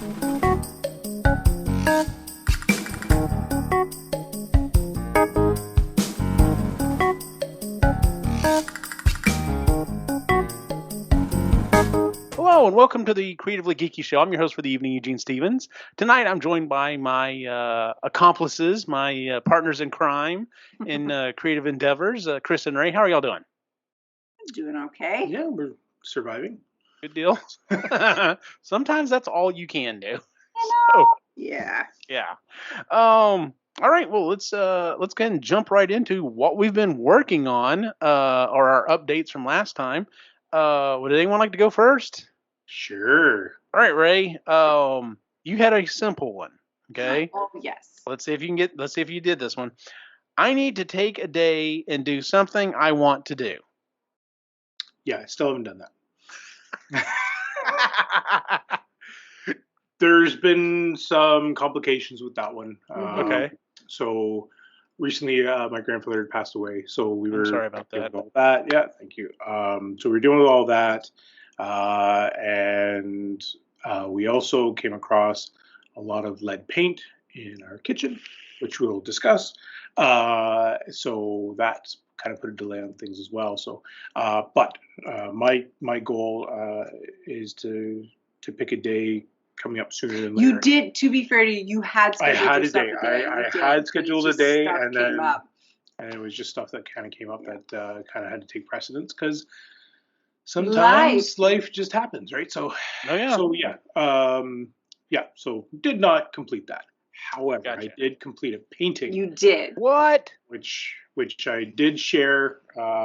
Hello and welcome to the Creatively Geeky Show. I'm your host for the evening, Eugene Stevens. Tonight I'm joined by my accomplices, my partners in crime in creative endeavors, Kris and Ray. How are y'all doing? Doing okay. Yeah, we're surviving. Good deal. Sometimes that's all you can do. Yeah. Yeah. All right. Well, let's go ahead and jump right into what we've been working on, or our updates from last time. Would anyone like to go first? Sure. All right, Ray. You had a simple one. Okay. Oh yes. Let's see if you did this one. I need to take a day and do something I want to do. Yeah, I still haven't done that. There's been some complications with that one. Okay. So recently, my grandfather had passed away, so we were sorry about dealing that. with all that. Yeah, thank you. So we're dealing with all that, and we also came across a lot of lead paint in our kitchen, which we'll discuss. So that's kind of put a delay on things as well. So, but my goal is to pick a day coming up sooner than later. You did. To be fair to you, you had I scheduled had a yourself day. a day. I had scheduled a day, and came then up. and it was just stuff that kind of came up that kind of had to take precedence because sometimes life just happens, right? So, so did not complete that. However, Gotcha. I did complete a painting. You did. What? Which I did share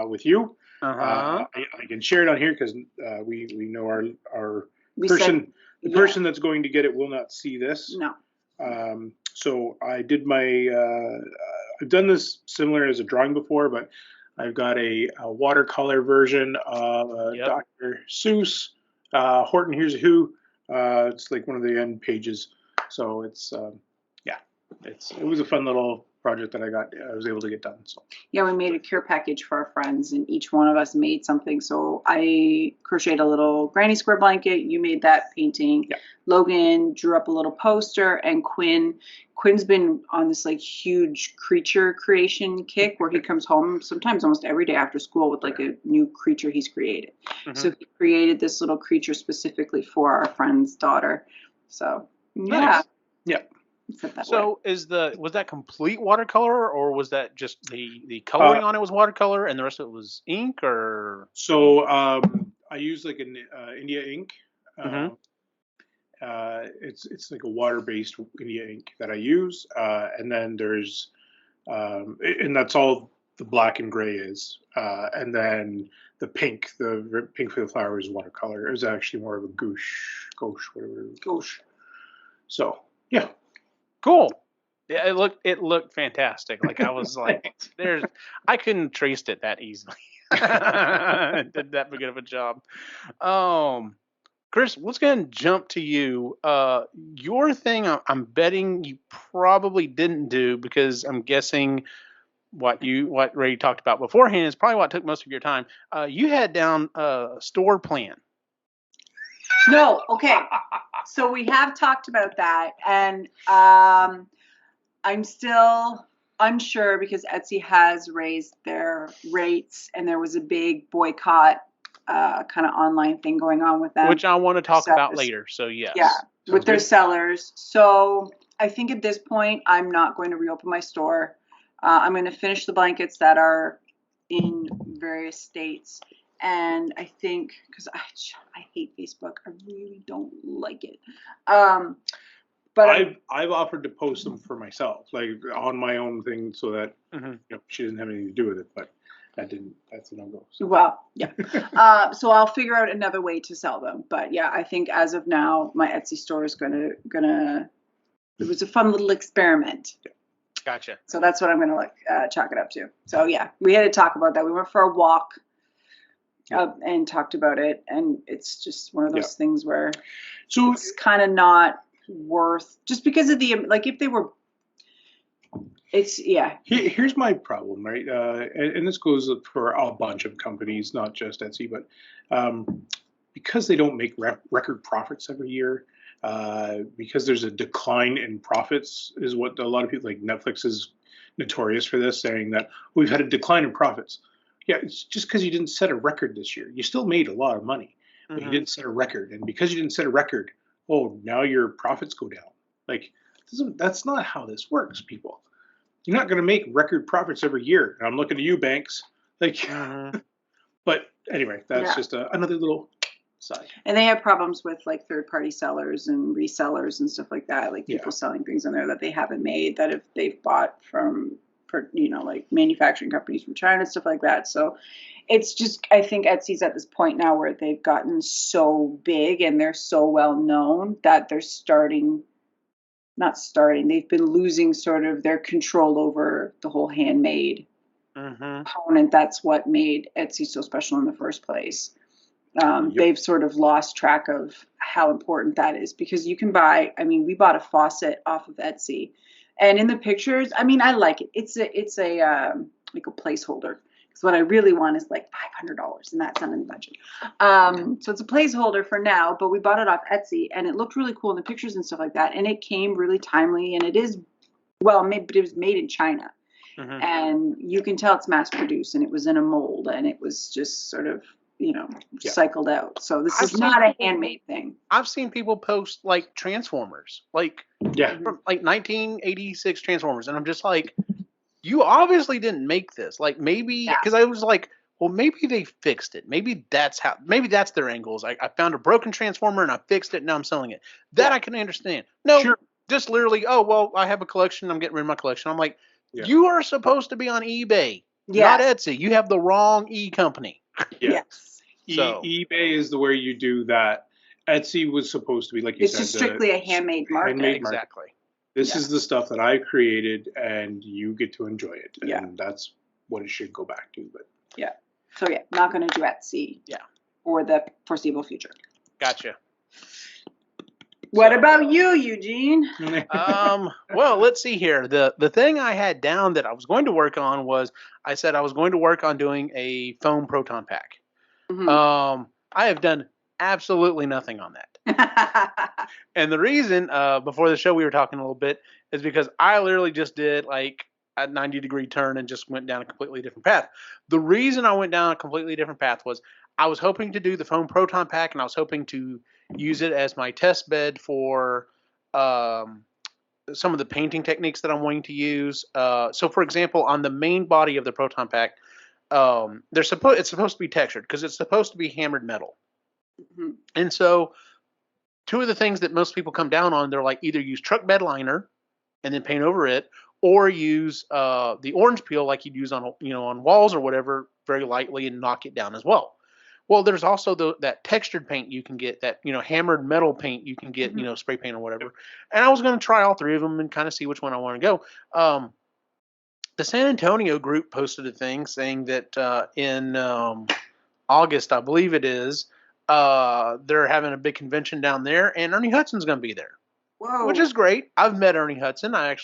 with you. I can share it on here because we know our person. The person that's going to get it will not see this. No. So I did my. I've done this similar as a drawing before, but I've got a watercolor version of Dr. Seuss. Horton Hears a Who. It's like one of the end pages. So it's it was a fun little project that I was able to get done. So yeah, we made a care package for our friends, and each one of us made something. So I crocheted a little granny square blanket. You made that painting. Yeah. Logan drew up a little poster, and Quinn's been on this like huge creature creation kick where he comes home sometimes almost every day after school with like a new creature he's created. Mm-hmm. So he created this little creature specifically for our friend's daughter. So yeah. Nice. Yeah. So was that complete watercolor, or was that just the coloring on it was watercolor and the rest of it was ink, or? So I use like an India ink. It's like a water-based India ink that I use, and then there's and that's all the black and gray is, and then the pink for the flower is watercolor. It was actually more of a gouache. So yeah. Cool. Yeah, it looked fantastic. Like I was like, I couldn't trace it that easily. Did that good of a job. Kris, let's go ahead and jump to you. Your thing, I'm betting you probably didn't do because I'm guessing what Ray talked about beforehand is probably what took most of your time. You had down a store plan. No, okay. So we have talked about that, and I'm still unsure because Etsy has raised their rates, and there was a big boycott kind of online thing going on with them. Which I want to talk about later, so yes. Yeah, with their sellers. So I think at this point, I'm not going to reopen my store. I'm going to finish the blankets that are in various states. And I think, because I hate Facebook, I really don't like it. But I've offered to post them for myself, like on my own thing, so that she doesn't have anything to do with it. But that's a no-go. So. Well, yeah. So I'll figure out another way to sell them. But yeah, I think as of now, my Etsy store is gonna. It was a fun little experiment. Gotcha. So that's what I'm gonna chalk it up to. So yeah, we had to talk about that. We went for a walk. And talked about it, and it's just one of those things where it's kind of not worth, just because of the, like, if they were, it's Here's my problem, right? And this goes for a bunch of companies, not just Etsy, but because they don't make record profits every year, because there's a decline in profits, is what a lot of people, like Netflix is notorious for this, saying that we've had a decline in profits. Yeah, it's just because you didn't set a record this year. You still made a lot of money, but you didn't set a record. And because you didn't set a record, oh, now your profits go down. Like, that's not how this works, people. You're not going to make record profits every year. And I'm looking at you, banks. Like, but anyway, that's just another little side. And they have problems with like third-party sellers and resellers and stuff like that, like people selling things on there that they haven't made, that if they've bought from, you know, like manufacturing companies from China and stuff like that. So it's just, I think Etsy's at this point now where they've gotten so big and they're so well known that they're they've been losing sort of their control over the whole handmade component. That's what made Etsy so special in the first place. They've sort of lost track of how important that is, because you can buy, I mean, we bought a faucet off of Etsy, and in the pictures, I mean, I like it. It's a like a placeholder, because what I really want is like $500, and that's not in the budget. So it's a placeholder for now, but we bought it off Etsy, and it looked really cool in the pictures and stuff like that, and it came really timely, and it is, well, but it was made in China. And you can tell it's mass produced, and it was in a mold, and it was just sort of, you know, cycled out. So this is not a handmade thing. I've seen people post like Transformers, like from like 1986 Transformers, and I'm just like, you obviously didn't make this. Like maybe because I was like, well, maybe they fixed it. Maybe that's their angles. I found a broken Transformer and I fixed it. And now I'm selling it. That I can understand. No, just literally, oh well, I have a collection. I'm getting rid of my collection. I'm like, you are supposed to be on eBay, not Etsy. You have the wrong company. Yes. So eBay is the way you do that. Etsy was supposed to be, like you said, it's just strictly a handmade market. Exactly. This is the stuff that I created, and you get to enjoy it. And that's what it should go back to. But so not going to do Etsy. For the foreseeable future. Gotcha. What about you, Eugene? Well, let's see here. The thing I had down that I was going to work on was, I said I was going to work on doing a foam proton pack. I have done absolutely nothing on that. And the reason, before the show we were talking a little bit, is because I literally just did like a 90-degree turn and just went down a completely different path. The reason I went down a completely different path was I was hoping to do the foam proton pack, and I was hoping to use it as my test bed for some of the painting techniques that I'm wanting to use. So, for example, on the main body of the proton pack, it's supposed to be textured because it's supposed to be hammered metal. And so, two of the things that most people come down on, they're like, either use truck bed liner and then paint over it, or use the orange peel like you'd use on walls or whatever, very lightly, and knock it down as well. Well, there's also that textured paint you can get, that hammered metal paint you can get, spray paint or whatever. And I was going to try all three of them and kind of see which one I want to go. The San Antonio group posted a thing saying that in August, I believe it is, they're having a big convention down there, and Ernie Hudson's going to be there. Whoa. Which is great. I've met Ernie Hudson. I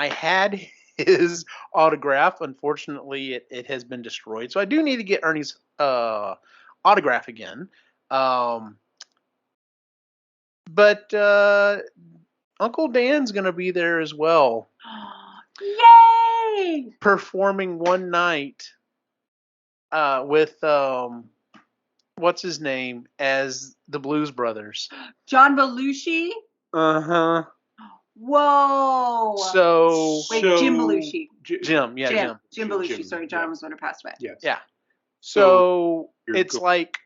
had his autograph. Unfortunately, it has been destroyed. So I do need to get Ernie's autograph again. But Uncle Dan's going to be there as well. Yay! Performing one night with what's his name as the Blues Brothers. John Belushi? Uh-huh. Whoa. So wait, Jim Belushi. Jim Belushi. Sorry, John was when it passed away. Yes. Yeah. So it's like,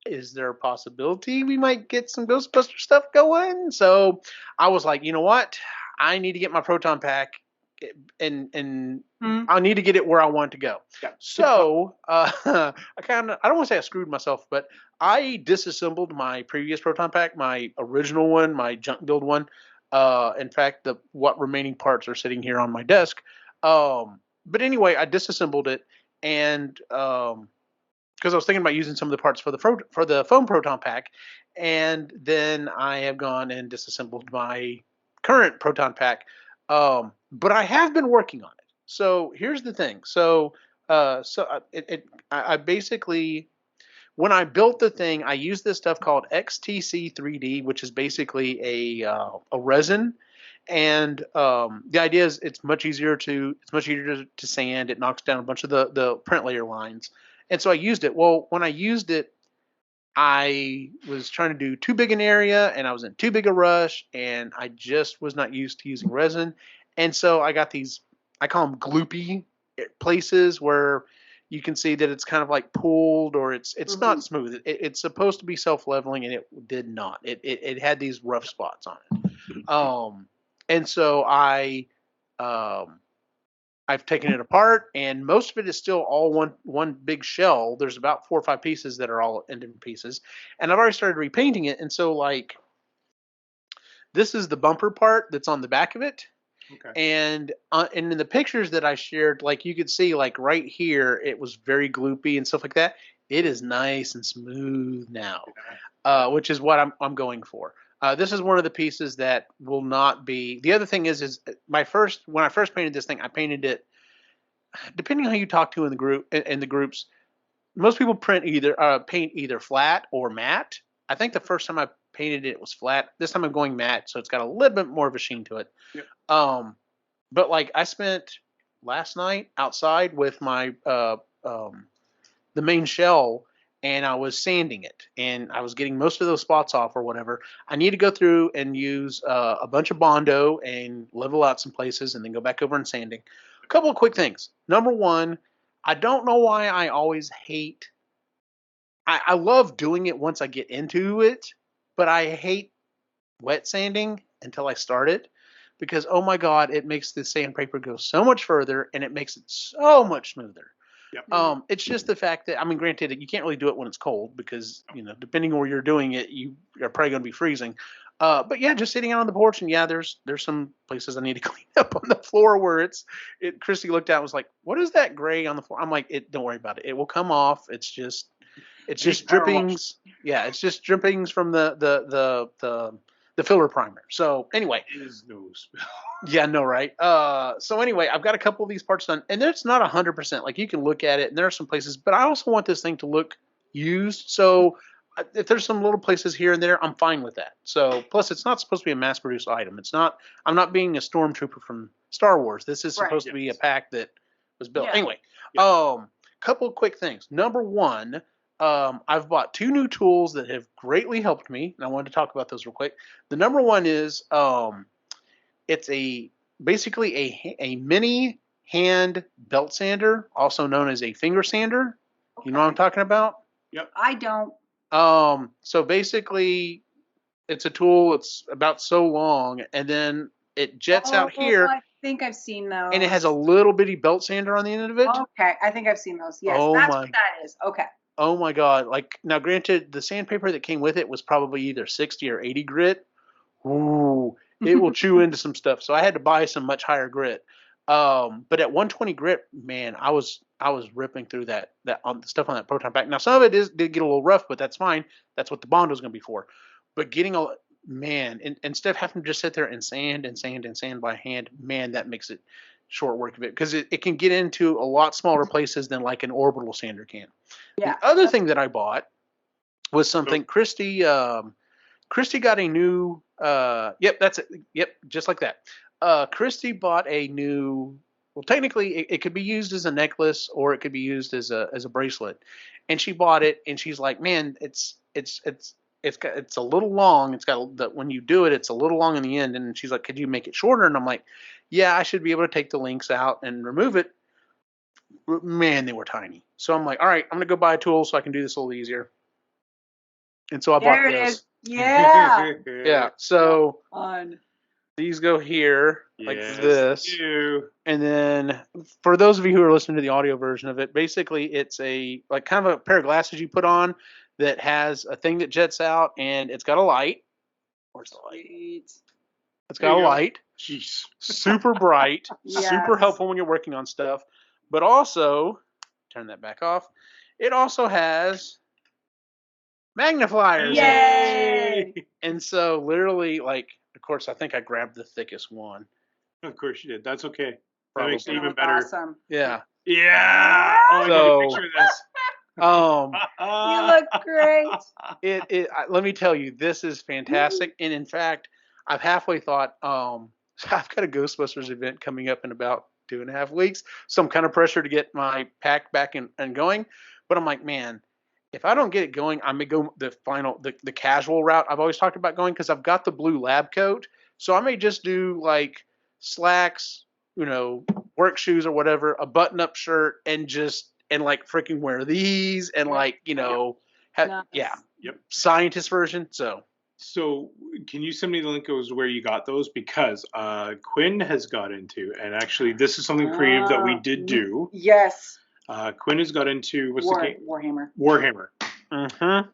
is there a possibility we might get some Ghostbuster stuff going? So I was like, you know what? I need to get my proton pack, and I need to get it where I want it to go. Yeah. So I don't want to say I screwed myself, but I disassembled my previous proton pack, my original one, my junk build one. In fact, what remaining parts are sitting here on my desk. But anyway, I disassembled it, and because I was thinking about using some of the parts for the foam proton pack, and then I have gone and disassembled my current proton pack. But I have been working on it. So here's the thing. I basically, when I built the thing, I used this stuff called XTC 3D, which is basically a resin. And the idea is it's much easier to sand. It knocks down a bunch of the print layer lines. And so I used it. Well, when I used it, I was trying to do too big an area and I was in too big a rush and I just was not used to using resin. And so I got these, I call them gloopy places where you can see that it's kind of like pulled or it's not smooth. It's supposed to be self-leveling and it did not. It had these rough spots on it. And so I've taken it apart, and most of it is still all one big shell. There's about 4 or 5 pieces that are all in different pieces, and I've already started repainting it. And so, like, this is the bumper part that's on the back of it. Okay. And in the pictures that I shared, like you could see, like right here, it was very gloopy and stuff like that. It is nice and smooth now, which is what I'm going for. This is one of the pieces that will not be. The other thing is when I first painted this thing, I painted it. Depending on who you talk to in the groups, most people paint either flat or matte. I think the first time I painted it was flat. This time I'm going matte, so it's got a little bit more of a sheen to it. Yep. But like I spent last night outside with my the main shell, and I was sanding it, and I was getting most of those spots off or whatever. I need to go through and use a bunch of Bondo and level out some places, and then go back over and sanding. A couple of quick things. Number one, I don't know why I always hate. I love doing it once I get into it, but I hate wet sanding until I start it, because oh my god, it makes the sandpaper go so much further and it makes it so much smoother. Yep. It's just the fact that, I mean, granted, you can't really do it when it's cold because, you know, depending on where you're doing it, you are probably going to be freezing. But yeah, just sitting out on the porch, and yeah, there's some places I need to clean up on the floor where Christy looked at and was like, "What is that gray on the floor?" I'm like, don't worry about it. It will come off. It's just drippings. Yeah, it's just drippings from the filler primer. So anyway, Is no spill. yeah, no, right. So anyway, I've got a couple of these parts done, and it's not 100%. Like, you can look at it, and there are some places, but I also want this thing to look used. So if there's some little places here and there, I'm fine with that. So plus, it's not supposed to be a mass-produced item. It's not. I'm not being a stormtrooper from Star Wars. This is supposed to be a pack that was built. Yeah. Anyway, Yeah. couple of quick things. Number one. I've bought 2 new tools that have greatly helped me, and I wanted to talk about those real quick. The number one is it's basically a mini hand belt sander, also known as a finger sander. You know what I'm talking about? Yep. I don't. So basically, it's a tool. It's about so long, and then it jets out here, I think I've seen those. and it has a little bitty belt sander on the end of it. Okay, I think I've seen those. Yes, that's what that is. Okay. Oh my god! Like, now, granted, the sandpaper that came with it was probably either 60 or 80 grit. Ooh, it will chew into some stuff. So I had to buy some much higher grit. But at 120 grit, man, I was ripping through that on the stuff on that proton pack. Now, some of it did get a little rough, but that's fine. That's what the Bondo is going to be for. But getting instead of having to just sit there and sand by hand, man, that makes it short work of it, because it can get into a lot smaller places than like an orbital sander can. Yeah. The other thing that I bought was something Christy got a new yep, that's it. Yep, just like that. Christy bought a new, well, technically it could be used as a necklace or it could be used as a bracelet. And she bought it, and she's like, "Man, it's a little long. It's got when you do it, it's a little long in the end." And she's like, "Could you make it shorter?" And I'm like, "Yeah, I should be able to take the links out and remove it." Man, they were tiny. So I'm like, "All right, I'm gonna go buy a tool so I can do this a little easier." And so I bought There it this. is. Yeah. Yeah. So Fun. these go here like Yes, this. you. And then for those of you who are listening to the audio version of it, basically it's a like kind of a pair of glasses you put on that has a thing that jets out, and it's got a light. Where's the light? It's got a light. Jeez. Super bright. Yes. Super helpful when you're working on stuff. But also, turn that back off. It also has magnifiers in it. Yay! And so literally, like, of course, I think I grabbed the thickest one. Of course you did. That's okay. That Probably. makes it even That was better. Awesome. Yeah. Yeah. Oh, I got So- a picture of this. You look great. Let me tell you, this is fantastic. And in fact, I've halfway thought, I've got a Ghostbusters event coming up in about 2.5 weeks. So I'm kind of pressured to get my pack back and going. But I'm like, man, if I don't get it going, I may go the casual route I've always talked about going, because I've got the blue lab coat. So I may just do like slacks, work shoes or whatever, a button up shirt, and like freaking wear these and like, Nice. yeah, scientist version. So can you send me the link as where you got those? Because Quinn has got into, and actually this is something creative that we did do. Yes. Quinn has got into, what's the game? Warhammer. Warhammer. Mm-hmm.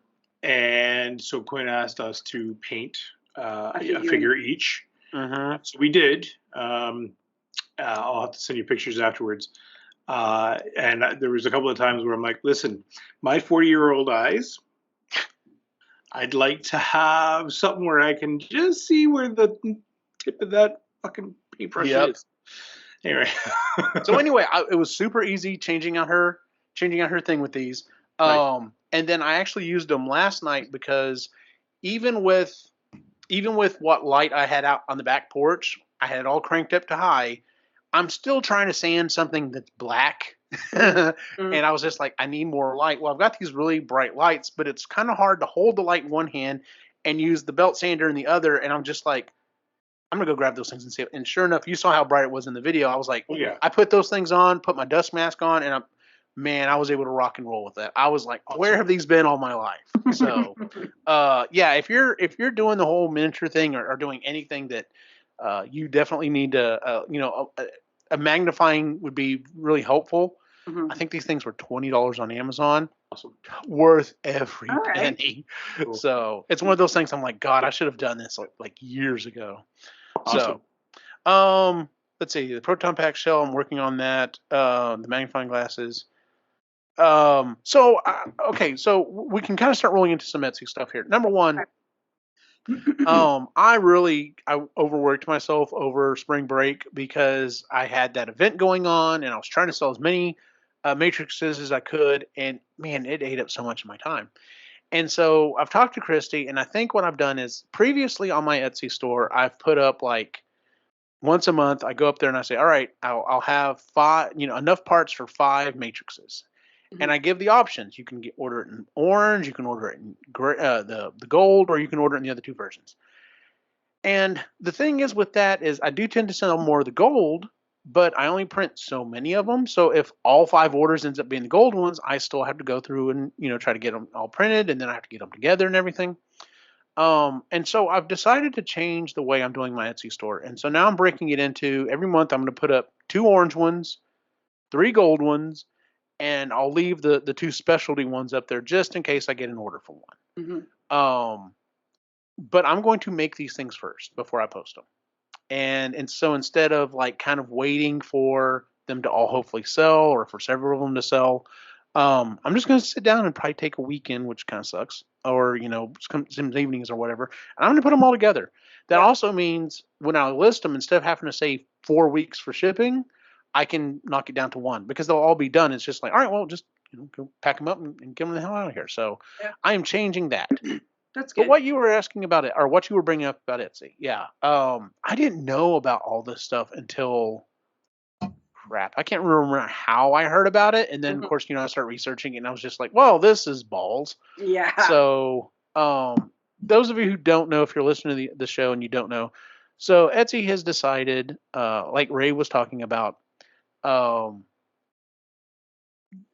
And so Quinn asked us to paint a figure each. Mm-hmm. So we did. I'll have to send you pictures afterwards. And there was a couple of times where I'm like, listen, my 40-year-old eyes, I'd like to have something where I can just see where the tip of that fucking paintbrush is. Anyway. So anyway, it was super easy changing out her thing with these. Nice. And then I actually used them last night because even with what light I had out on the back porch, I had it all cranked up to high. I'm still trying to sand something that's black. And I was just like, I need more light. Well, I've got these really bright lights, but it's kind of hard to hold the light in one hand and use the belt sander in the other. And I'm just like, I'm going to go grab those things and see it. And sure enough, you saw how bright it was in the video. I was like, Oh, yeah. I put those things on, put my dust mask on, and I was able to rock and roll with that. I was like, where have these been all my life? So, yeah, if you're doing the whole miniature thing or doing anything that you definitely need to, a magnifying would be really helpful. Mm-hmm. I think these things were $20 on Amazon. Awesome. Worth every right. penny. Cool. So it's one of those things I'm like, God, I should have done this like years ago. Awesome. So, let's see, the proton pack shell, I'm working on that. The magnifying glasses. So we can kind of start rolling into some Etsy stuff here. Number one, I overworked myself over spring break because I had that event going on and I was trying to sell as many matrices as I could, and man, it ate up so much of my time. And so I've talked to Christy, and I think what I've done is previously on my Etsy store, I've put up like once a month, I go up there and I say, all right, I'll have 5, enough parts for 5 matrices. And I give the options. You can order it in orange, you can order it in the gold, or you can order it in the other 2 versions. And the thing is with that is I do tend to sell more of the gold, but I only print so many of them. So if all 5 orders ends up being the gold ones, I still have to go through and try to get them all printed, and then I have to get them together and everything. And so I've decided to change the way I'm doing my Etsy store. And so now I'm breaking it into every month I'm going to put up 2 orange ones, 3 gold ones, and I'll leave the 2 specialty ones up there just in case I get an order for one. Mm-hmm. But I'm going to make these things first before I post them. And so instead of like kind of waiting for them to all hopefully sell or for several of them to sell, I'm just going to sit down and probably take a weekend, which kind of sucks, or some evenings or whatever. And I'm going to put them all together. That also means when I list them, instead of having to save 4 weeks for shipping, I can knock it down to 1 because they'll all be done. It's just like, all right, well, just go pack them up and get them the hell out of here. So I am changing that. That's good. But what you were asking about it, or what you were bringing up about Etsy, I didn't know about all this stuff until crap. I can't remember how I heard about it, and then of course I started researching it, and I was just like, well, this is balls. Yeah. So those of you who don't know, if you're listening to the show and you don't know, so Etsy has decided, like Ray was talking about,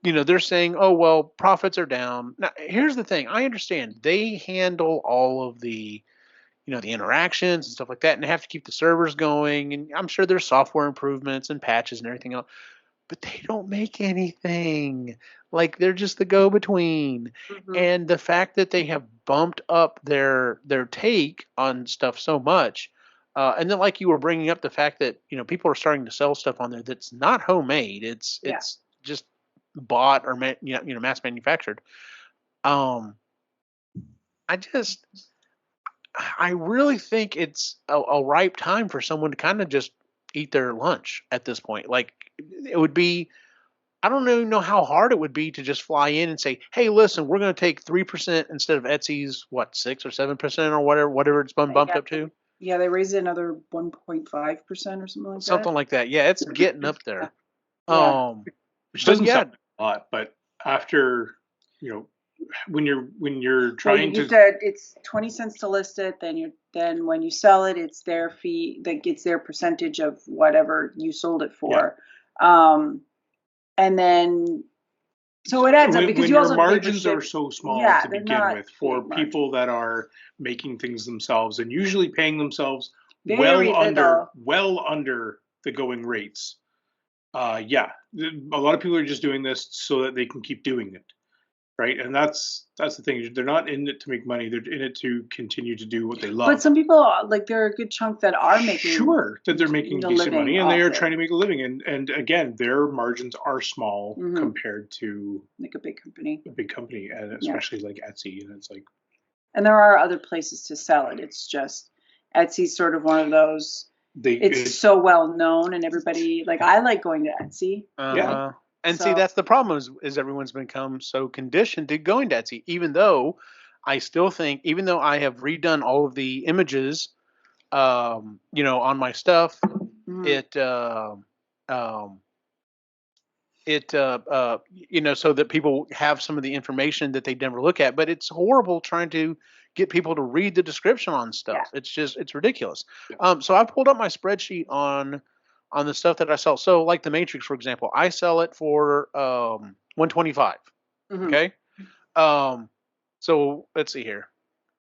they're saying, oh, well, profits are down. Now, here's the thing. I understand they handle all of the, the interactions and stuff like that, and they have to keep the servers going. And I'm sure there's software improvements and patches and everything else, but they don't make anything. Like, they're just the go-between. And the fact that they have bumped up their take on stuff so much, and then like you were bringing up the fact that, people are starting to sell stuff on there that's not homemade. It's just bought or mass manufactured. I really think it's a ripe time for someone to kind of just eat their lunch at this point. Like, it would be I don't even know how hard it would be to just fly in and say, "Hey, listen, we're going to take 3% instead of Etsy's 6 or 7% or whatever it's been bumped Yeah, up to." yeah, they raised it another 1.5% or something like Something that. like that. Yeah, it's getting up there. Yeah. Which So doesn't yeah, sound like a lot, but after, you know, when you're Well, trying you to, get it's 20 cents to list it, then when you sell it, it's their fee that gets their percentage of whatever you sold it yeah, for. And then so it adds up because when you your also pay for margins are ship. so small Yeah, to they're begin not with for big margins. people that are making things themselves and usually paying themselves Very little. well under the going rates. Yeah, a lot of people are just doing this so that they can keep doing it, right? And that's the thing. They're not in it to make money. They're in it to continue to do what they But love. some people like there are a good chunk that are making Sure that they're making a decent living money and they off are it, trying to make a living, and again, their margins are small hmm compared to like a big company. a big company, and Yeah. especially like Etsy. And it's like And there are other places to sell it. It's just Etsy's sort of one of those. It's so well known, and everybody like I like going to Etsy. Yeah. And see, So that's the problem is everyone's become so conditioned to going to Etsy, even though I still think, even though I have redone all of the images, on my stuff, mhm. it, um, so that people have some of the information that they never look at. But it's horrible trying to get people to read the description on Yeah. stuff. It's ridiculous. So I pulled up my spreadsheet on the stuff that I sell. So like the Matrix, for example, I sell it for 125. Mhm. Okay. So let's see here.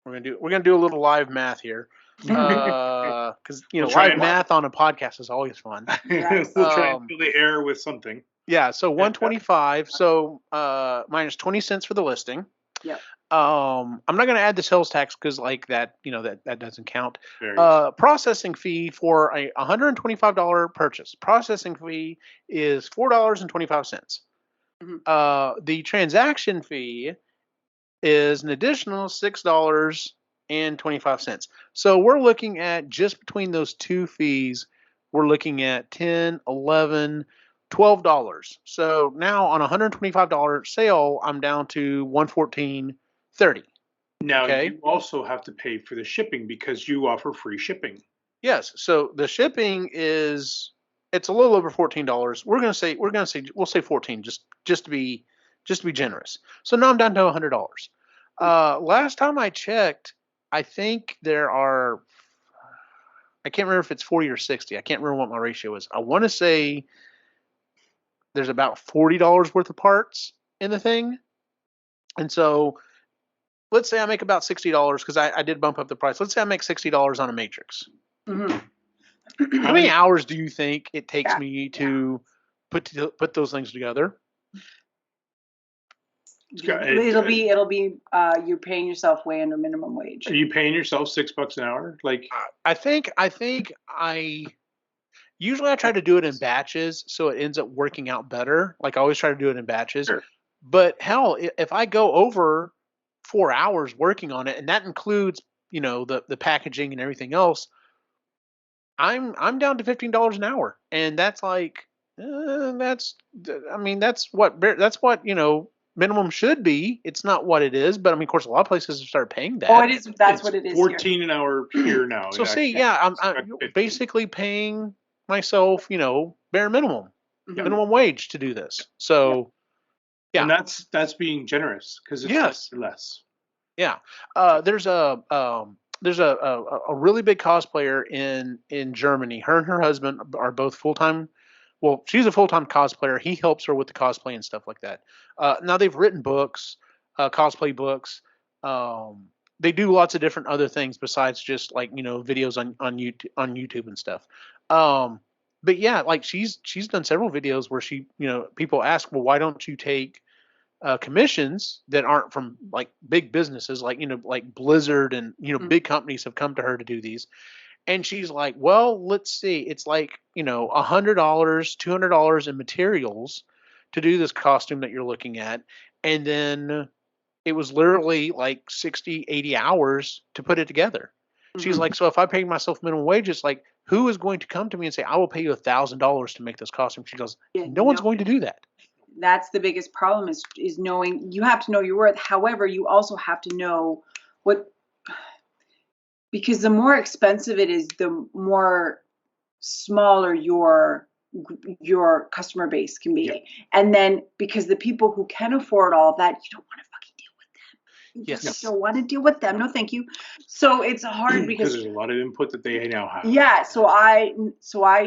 We're gonna do a little live math here. Because We'll try live and math on a podcast is always fun. Yes. we'll try and fill the air with something. Yeah, so 125. So minus 20 cents for the listing. Yep. I'm not going to add the sales tax because like that, that doesn't count. Very Processing fee for a $125 purchase. Processing fee is $4.25. Mhm. The transaction fee is an additional $6.25. So we're looking at just between those two fees, we're looking at 10, 11, $12. So now on a $125 sale, I'm down to 114.30. Now Okay. you also have to pay for the shipping because you offer free shipping. Yes. So the shipping it's a little over $14. We'll say 14 just to be generous. So now I'm down to $100. Last time I checked, I think I can't remember if it's 40 or 60. I can't remember what my ratio is. I want to say there's about $40 worth of parts in the thing. And so let's say I make about $60 because I did bump up the price. Let's say I make $60 on a Matrix. Mhm. How many hours do you think it takes Yeah, me to put those things together? It'll be you're paying yourself way under minimum wage. Are you paying yourself $6 an hour? Like I think I usually I try to do it in batches, so it ends up working out better. Like I always try to do it in batches. Sure. But hell, if I go over 4 hours working on it, and that includes the packaging and everything else, I'm down to $15 an hour, and that's like that's what minimum should be. It's not what it is, but I mean, of course, a lot of places have started paying that. Oh, it is. That's it's what it is here. 14 an hour here now. So see, actually. yeah, I'm Expect 15. basically paying myself, bare minimum, Mhm. minimum wage to do this. So yeah, And that's being generous because it's yes, less. yeah. There's a really big cosplayer in Germany. Her and her husband are both full time. Well, she's a full time cosplayer. He helps her with the cosplay and stuff like that. Now they've written books, cosplay books. They do lots of different other things besides just like videos on YouTube and stuff. But yeah, like she's done several videos where people ask, well, why don't you take commissions that aren't from like big businesses like like Blizzard and big companies have come to her to do these, and she's like, well, let's see, it's like $100, $200 in materials to do this costume that you're looking at, and then it was literally like 60, 80 hours to put it together. She's like, so if I pay myself minimum wage, it's like, who is going to come to me and say, I will pay you $1,000 to make this costume? She goes, Yeah, no one's going to do that. that's the biggest problem is knowing, you have to know your worth. However, you also have to know because the more expensive it is, the more smaller your customer base can be. Yep. And then because the people who can afford all of that, you don't want to fucking deal with them. You just don't want to deal with them. No, thank you. So it's hard because there's a lot of input that they now have. Yeah, so I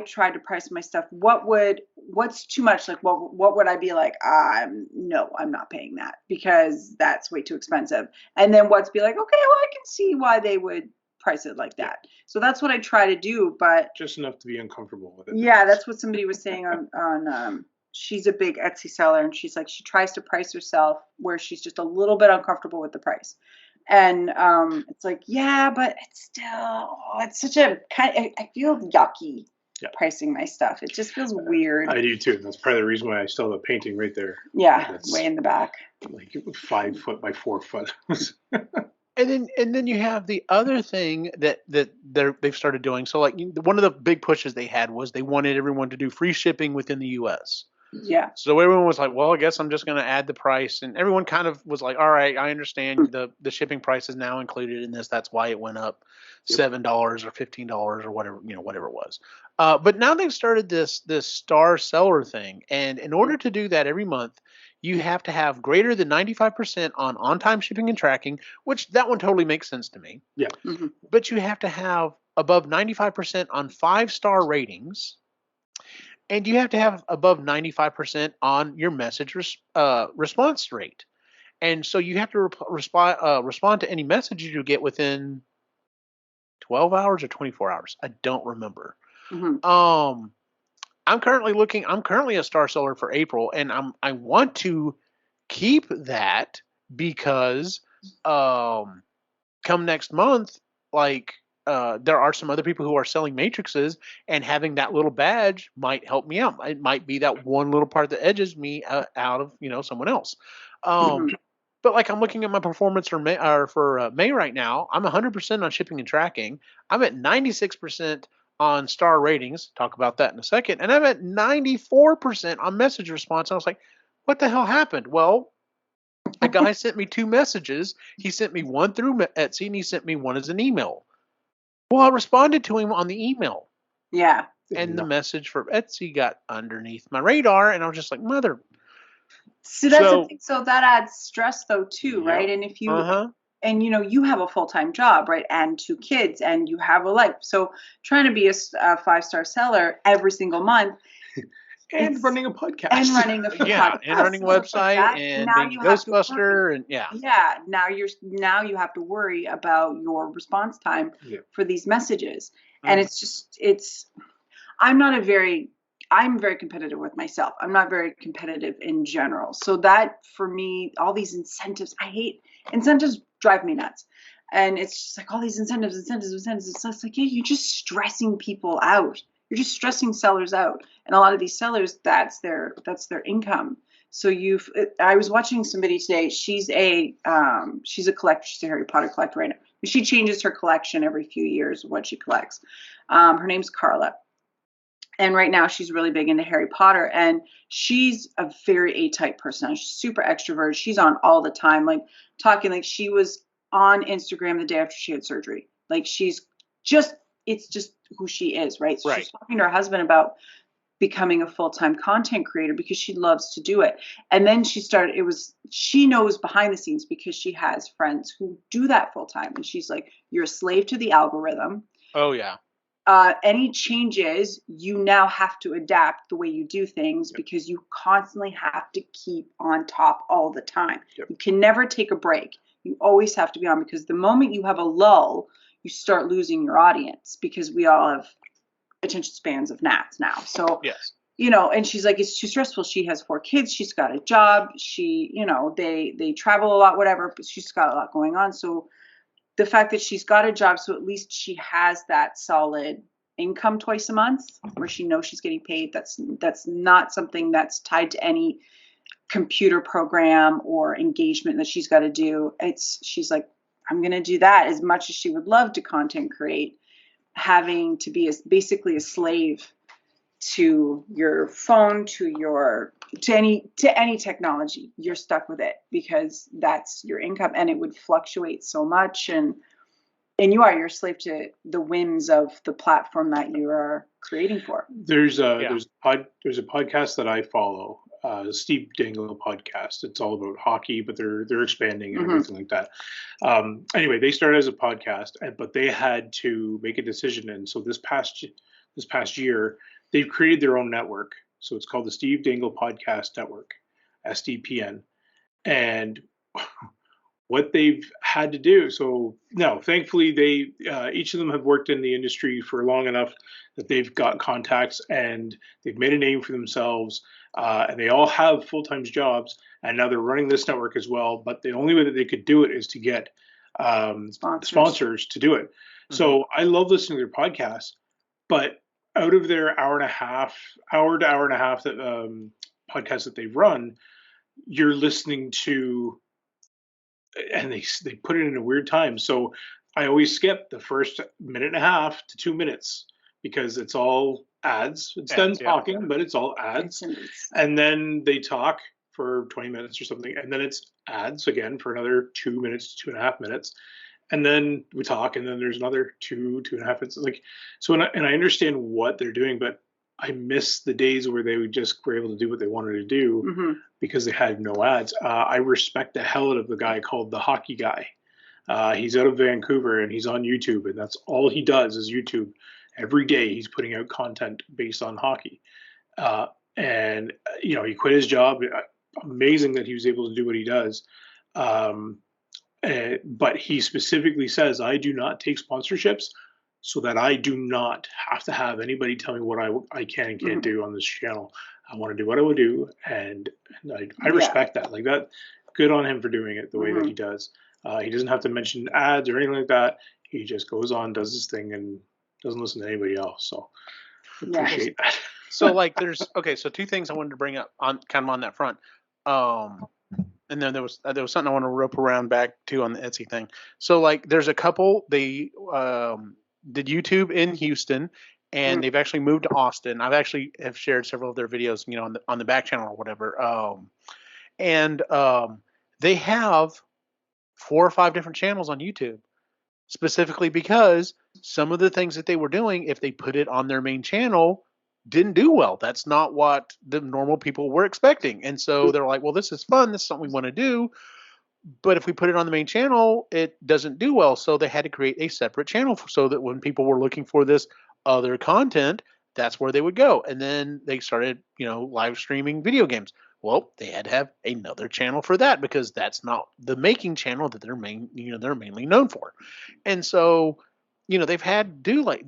tried to price my stuff. What's too much? Like what would I be like? No, I'm not paying that because that's way too expensive. And then what's be like, okay, well, I can see why they would price it like that. So that's what I try to do, but just enough to be uncomfortable with it. Yeah, that's what somebody was saying on she's a big Etsy seller, and she's like, she tries to price herself where she's just a little bit uncomfortable with the price. And it's like, yeah, but it's still, it's such a I feel yucky pricing my stuff. It just feels weird. I do too. That's part of the reason why I still have a painting right there. Yeah, that's way in the back. Like 5 foot by 4 foot. And then you have the other thing that they've started doing. So like one of the big pushes they had was they wanted everyone to do free shipping within the U.S. Yeah. So everyone was like, well, I guess I'm just going to add the price. And everyone kind of was like, all right, I understand the shipping price is now included in this. That's why it went up $7 or $15 or whatever, whatever it was. But now they've started this star seller thing. And in order to do that every month, you have to have greater than 95% on-time shipping and tracking, which that one totally makes sense to me. Yeah. Mm-hmm. But you have to have above 95% on 5-star ratings. And you have to have above 95% on your message response rate. And so you have to respond to any message you get within 12 hours or 24 hours. I don't remember. Mm-hmm. I'm currently a star seller for April, and I want to keep that because come next month, like there are some other people who are selling matrices, and having that little badge might help me out. It might be that one little part that edges me out of someone else. But like I'm looking at my performance for May right now. I'm 100% on shipping and tracking. I'm at 96% on star ratings. Talk about that in a second. And I'm at 94% on message response. I was like, what the hell happened? Well, a guy sent me 2 messages. He sent me one through Etsy, and he sent me one as an email. Well, I responded to him on the email. Yeah. And the message for Etsy got underneath my radar, and I was just like, mother. See, that's the thing. So that adds stress, though, too, right? And if you, and you have a full-time job, right? And 2 kids, and you have a life. So trying to be a 5-star seller every single month. And running a podcast. And running a podcast. And running a website, and being a Ghostbuster, and Yeah, now you have to worry about your response time for these messages. And I'm very competitive with myself. I'm not very competitive in general. So that, for me, all these incentives, I hate incentives, drive me nuts. And it's just like all these incentives. It's just like, yeah, you're just stressing people out. You're just stressing sellers out. And a lot of these sellers, that's their income. So I was watching somebody today. She's a collector. She's a Harry Potter collector right now. She changes her collection every few years of what she collects. Her name's Carla. And right now she's really big into Harry Potter, and she's a very A-type person. She's super extroverted. She's on all the time, like talking, like she was on Instagram the day after she had surgery. Like it's just who she is, right? So she's talking to her husband about becoming a full-time content creator because she loves to do it. And then she knows behind the scenes because she has friends who do that full-time. And she's like, you're a slave to the algorithm. Oh, yeah. Any changes, you now have to adapt the way you do things because you constantly have to keep on top all the time. You can never take a break. You always have to be on, because the moment you have a lull, you start losing your audience, because we all have attention spans of gnats now. So, and she's like, it's too stressful. She has 4 kids. She's got a job. She, they travel a lot, whatever, but she's got a lot going on. So the fact that she's got a job, so at least she has that solid income twice a month where she knows she's getting paid. That's not something that's tied to any computer program or engagement that she's got to do. She's like, I'm going to do that, as much as she would love to content create, having to be basically a slave to your phone, to your to any technology, you're stuck with it because that's your income, and it would fluctuate so much, and you're a slave to the whims of the platform that you are creating for. There's a podcast that I follow, the Steve Dangle podcast. It's all about hockey, but they're expanding and everything like that. Anyway, they started as a podcast, but they had to make a decision, and so this past year, they've created their own network. So it's called the Steve Dangle Podcast Network, SDPN, and what they've had to do. So no, thankfully they each of them have worked in the industry for long enough that they've got contacts and they've made a name for themselves, and they all have full-time jobs, and now they're running this network as well. But the only way that they could do it is to get sponsors to do it. Mm-hmm. So I love listening to their podcasts, but out of their hour to hour and a half that podcasts that they've run, you're listening to, and they put it in a weird time. So I always skip the first minute and a half to 2 minutes because it's all ads. It's them talking, but it's all ads. And then they talk for 20 minutes or something, and then it's ads again for another 2 minutes, 2.5 minutes. And then we talk, and then there's another 2.5 minutes. Like, so, and I understand what they're doing, but I miss the days where they were able to do what they wanted to do because they had no ads. I respect the hell out of the guy called the Hockey Guy. He's out of Vancouver, and he's on YouTube, and that's all he does is YouTube. Every day he's putting out content based on hockey. And, he quit his job. Amazing that he was able to do what he does. But he specifically says, I do not take sponsorships so that I do not have to have anybody tell me what I can and can't do on this channel. I want to do what I would do, and I respect that. Like that, good on him for doing it the way that he does. He doesn't have to mention ads or anything like that. He just goes on, does his thing, and doesn't listen to anybody else. So appreciate that. So like so two things I wanted to bring up on that front. And then there was something I want to rope around back to on the Etsy thing. So like there's a couple, they did YouTube in Houston, and they've actually moved to Austin. I've actually have shared several of their videos, on the back channel or whatever. And they have 4 or 5 different channels on YouTube, specifically because some of the things that they were doing, if they put it on their main channel, didn't do well. That's not what the normal people were expecting. And so they're like, well, this is fun. This is something we want to do. But if we put it on the main channel, it doesn't do well. So they had to create a separate channel so that when people were looking for this other content, that's where they would go. And then they started, live streaming video games. Well, they had to have another channel for that because that's not the making channel that they're mainly known for. And so they've had to do that.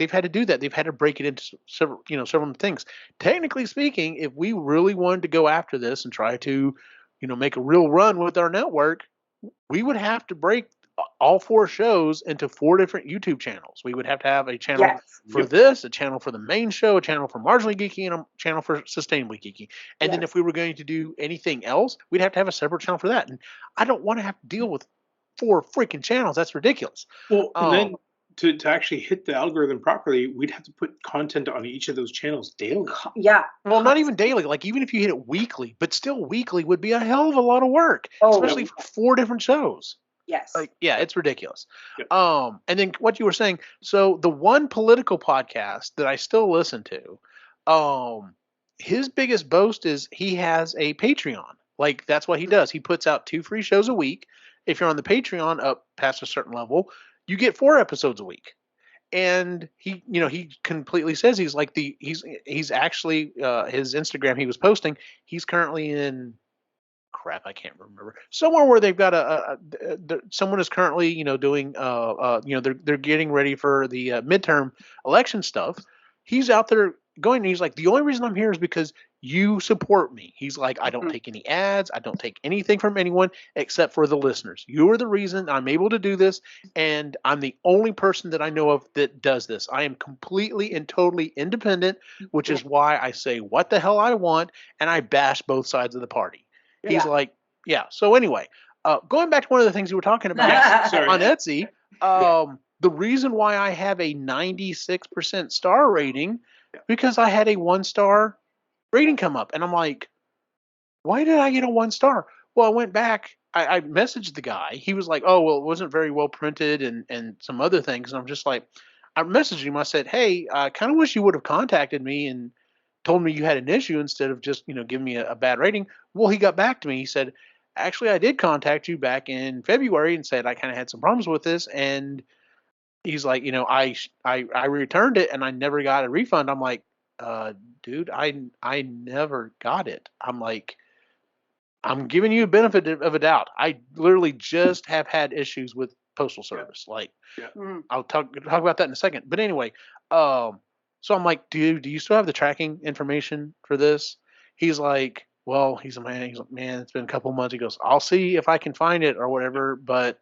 They've had to break it into several things. Technically speaking, if we really wanted to go after this and try to, make a real run with our network, we would have to break all 4 shows into 4 different YouTube channels. We would have to have a channel for this, a channel for the main show, a channel for Marginally Geeky, and a channel for Sustainably Geeky. And then if we were going to do anything else, we'd have to have a separate channel for that. And I don't want to have to deal with 4 freaking channels. That's ridiculous. Well, and then to actually hit the algorithm properly, we'd have to put content on each of those channels daily. Yeah. Well, not even daily. Like even if you hit it weekly, but still weekly would be a hell of a lot of work, especially for 4 different shows. Yes. It's ridiculous. Yep. And then what you were saying, so the one political podcast that I still listen to, his biggest boast is he has a Patreon. Like that's what he does. He puts out 2 free shows a week. If you're on the Patreon up past a certain level, you get 4 episodes a week. And he completely says he's actually his Instagram he was posting, he's currently in I can't remember. Somewhere where they've got someone is currently, doing, they're getting ready for the midterm election stuff. He's out there going, and he's like, the only reason I'm here is because you support me. He's like, I don't take any ads. I don't take anything from anyone except for the listeners. You are the reason I'm able to do this. And I'm the only person that I know of that does this. I am completely and totally independent, which is why I say what the hell I want. And I bash both sides of the party. He's like, So anyway, going back to one of the things you were talking about on Etsy, the reason why I have a 96% star rating, because I had a 1-star rating come up. And I'm like, why did I get a 1 star? Well, I went back. I messaged the guy. He was like, oh, well, it wasn't very well printed and some other things. And I'm just like, I messaged him. I said, hey, I kind of wish you would have contacted me and told me you had an issue instead of just, giving me a bad rating. Well, he got back to me. He said, actually, I did contact you back in February and said I kind of had some problems with this. And he's like, I returned it and I never got a refund. I'm like, dude, I never got it. I'm like, I'm giving you a benefit of a doubt. I literally just have had issues with postal service. Like, I'll talk about that in a second. But anyway, so I'm like, dude, do you still have the tracking information for this? He's like, well, he's like, man, it's been a couple months. He goes, I'll see if I can find it or whatever. But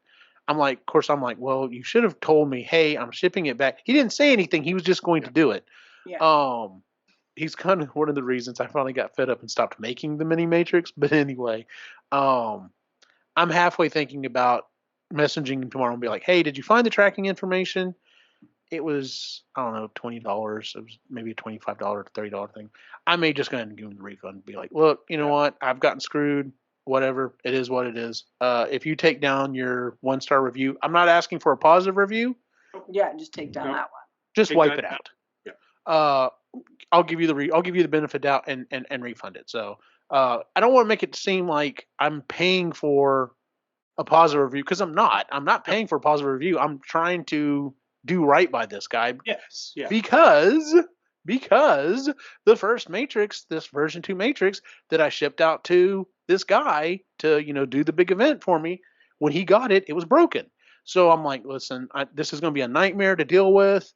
I'm like, of course, I'm like, well, you should have told me, hey, I'm shipping it back. He didn't say anything. He was just going to do it. Yeah. He's kind of one of the reasons I finally got fed up and stopped making the mini matrix. But anyway, I'm halfway thinking about messaging him tomorrow and be like, hey, did you find the tracking information? It was, I don't know, $20. It was maybe a $25 to $30 thing. I may just go ahead and give him the refund and be like, look, you know what? I've gotten screwed. Whatever. It is what it is. If you take down your 1 star review, I'm not asking for a positive review. Yeah, just take down that one. Just Take wipe that it out. Yeah. I'll give you the benefit of doubt and refund it. So I don't want to make it seem like I'm paying for a positive review because I'm not. I'm not paying for a positive review. I'm trying to do right by this guy. Yes. Yeah. Because the first Matrix, this version 2 Matrix that I shipped out to this guy to, do the big event for me, when he got it, it was broken. So I'm like, listen, this is going to be a nightmare to deal with.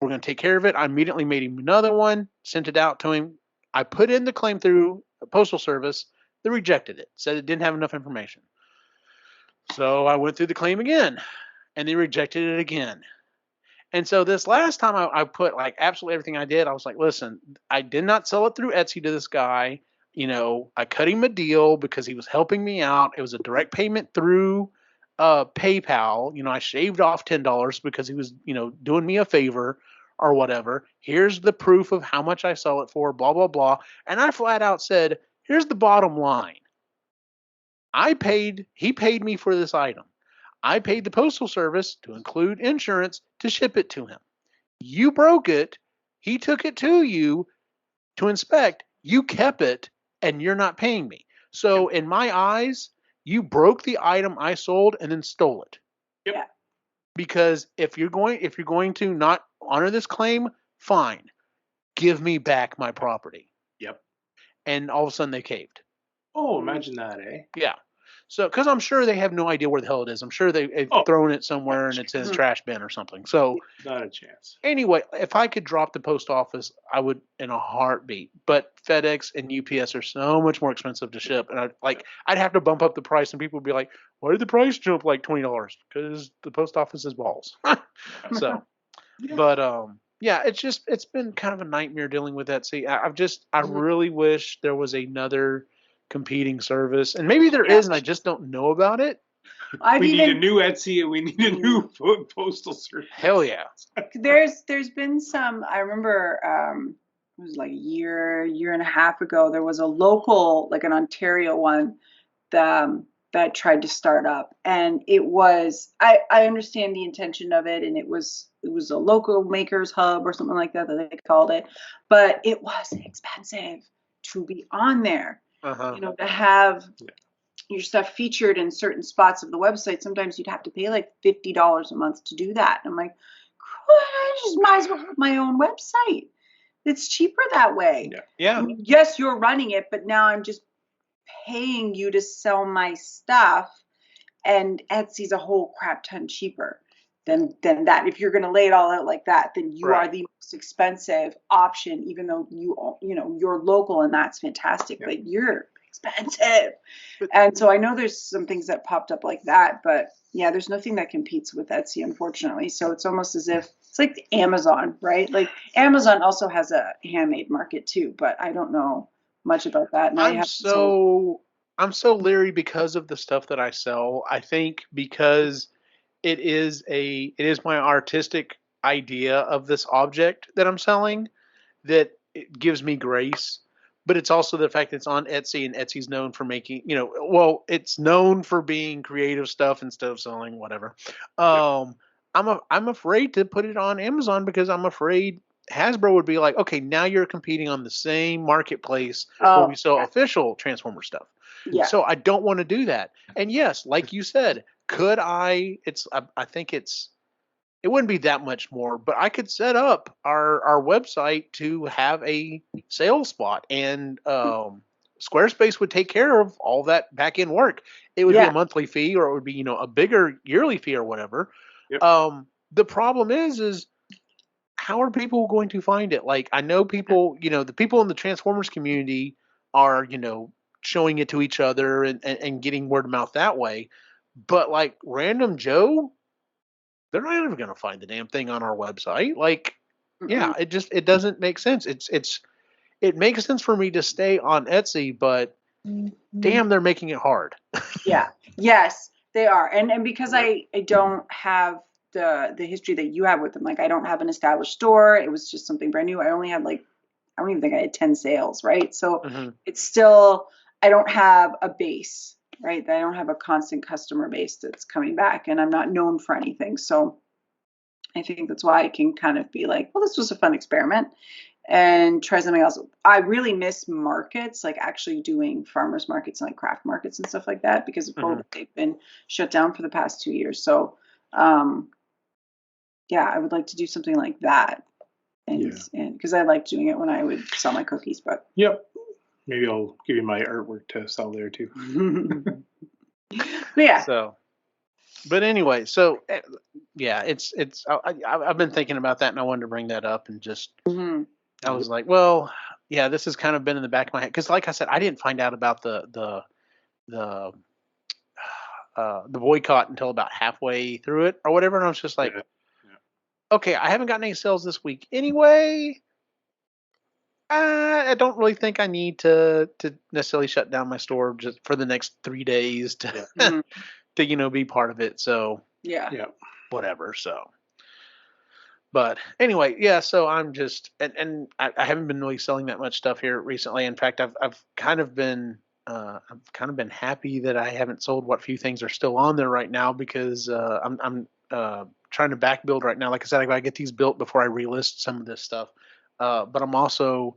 We're going to take care of it. I immediately made him another one, sent it out to him. I put in the claim through the Postal Service. They rejected it, said it didn't have enough information. So I went through the claim again, and they rejected it again. And so this last time I put like absolutely everything I did. I was like, listen, I did not sell it through Etsy to this guy. I cut him a deal because he was helping me out. It was a direct payment through PayPal. I shaved off $10 because he was, doing me a favor or whatever. Here's the proof of how much I sell it for, blah, blah, blah. And I flat out said, here's the bottom line. He paid me for this item. I paid the Postal Service to include insurance to ship it to him. You broke it. He took it to you to inspect. You kept it, and you're not paying me. So in my eyes, you broke the item I sold and then stole it. Yep. Yeah. Because if you're going to not honor this claim, fine. Give me back my property. Yep. And all of a sudden they caved. Oh, imagine that, eh? Yeah. So, because I'm sure they have no idea where the hell it is. I'm sure they've thrown it somewhere and it's in a trash bin or something. So, not a chance. Anyway, if I could drop the post office, I would in a heartbeat. But FedEx and UPS are so much more expensive to ship, and I'd have to bump up the price, and people would be like, "Why did the price jump like $20?" Because the post office is balls. So, but yeah, it's been kind of a nightmare dealing with that. See, I really wish there was another competing service, and maybe there is, and I just don't know about it. We need a new Etsy and we need a new postal service. Hell yeah. There's been some. I remember it was like a year and a half ago. There was a local, like an Ontario one, that tried to start up, and it was. I understand the intention of it, and it was a local makers hub or something like that they called it, but it was expensive to be on there. To have your stuff featured in certain spots of the website. Sometimes you'd have to pay like $50 a month to do that. I'm like, I just might as well have my own website. It's cheaper that way. Yeah. Yes, you're running it, but now I'm just paying you to sell my stuff, and Etsy's a whole crap ton cheaper than that. If you're going to lay it all out like that, then you are the most expensive option, even though you're local and that's fantastic, but you're expensive. And so I know there's some things that popped up like that, but yeah, there's nothing that competes with Etsy, unfortunately. So it's almost as if it's like Amazon, right? Like Amazon also has a handmade market too, but I don't know much about that. And I'm so leery because of the stuff that I sell. I think because it is my artistic idea of this object that I'm selling that it gives me grace. but it's also the fact that it's on Etsy, and Etsy's known for making, well, it's known for being creative stuff instead of selling whatever. I'm afraid to put it on Amazon because I'm afraid Hasbro would be like, okay, now you're competing on the same marketplace where we sell official Transformer stuff. Yeah. So I don't want to do that. And yes, like you said, could I? I think it wouldn't be that much more, but I could set up our website to have a sales spot, and Squarespace would take care of all that back end work. It would be a monthly fee, or it would be a bigger yearly fee or whatever. Yep. The problem is how are people going to find it? Like, I know people, the people in the Transformers community are, showing it to each other and getting word of mouth that way. But like random Joe, they're not ever going to find the damn thing on our website. Like, yeah, it doesn't make sense. It makes sense for me to stay on Etsy, but damn, they're making it hard. Yeah. Yes, they are. And because I don't have the history that you have with them, like I don't have an established store. It was just something brand new. I only had I don't even think I had 10 sales, right? So it's still, I don't have a base, right? I don't have a constant customer base that's coming back, and I'm not known for anything. So I think that's why I can kind of be like, well, this was a fun experiment, and try something else. I really miss markets, like actually doing farmers markets and like craft markets and stuff like that, because of COVID, they've been shut down for the past 2 years. So, yeah, I would like to do something like that. And because I liked doing it when I would sell my cookies, but maybe I'll give you my artwork to sell there too. But yeah. So, but anyway, so yeah, I've been thinking about that, and I wanted to bring that up, and just I was like, well, yeah, this has kind of been in the back of my head because, like I said, I didn't find out about the boycott until about halfway through it or whatever, and I was just like, okay, I haven't gotten any sales this week anyway. I don't really think I need to necessarily shut down my store just for the next 3 days to to be part of it. So whatever. So, but anyway, yeah. So I'm just and I haven't been really selling that much stuff here recently. In fact, I've kind of been happy that I haven't sold what few things are still on there right now, because I'm trying to back build right now. Like I said, I gotta get these built before I relist some of this stuff. But I'm also,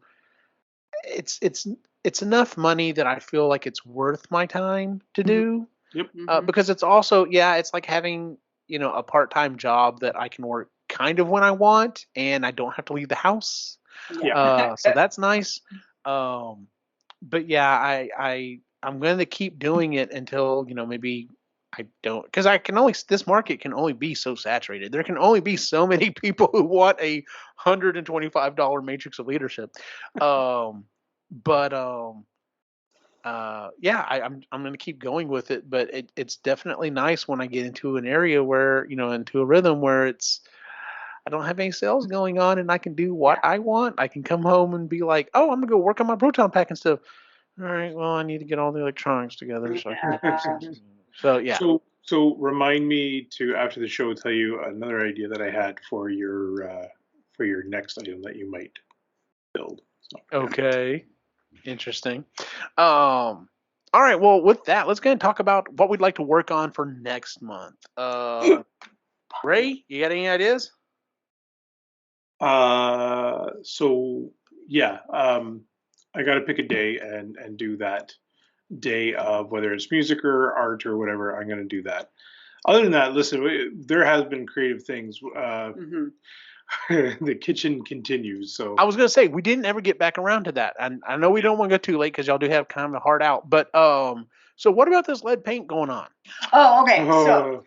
it's enough money that I feel like it's worth my time to do. Because it's also, it's like having, a part-time job that I can work kind of when I want, and I don't have to leave the house. So that's nice. But yeah, I'm going to keep doing it until, maybe I don't, because this market can only be so saturated. There can only be so many people who want a $125 matrix of leadership. I'm going to keep going with it, but it's definitely nice when I get into an area where, into a rhythm where I don't have any sales going on, and I can do what I want. I can come home and be like, oh, I'm going to go work on my proton pack and stuff. All right, well, I need to get all the electronics together. So remind me to, after the show, tell you another idea that I had for your next item that you might build. Okay. Interesting. All right. Well, with that, let's go ahead and talk about what we'd like to work on for next month. Ray, you got any ideas? I got to pick a day and do that day of, whether it's music or art or whatever. I'm going to do that. Other than that, listen, there has been creative things. The kitchen continues. So I was going to say, we didn't ever get back around to that. And I know we don't want to go too late because y'all do have kind of a hard out. But so what about this lead paint going on? Oh, okay. So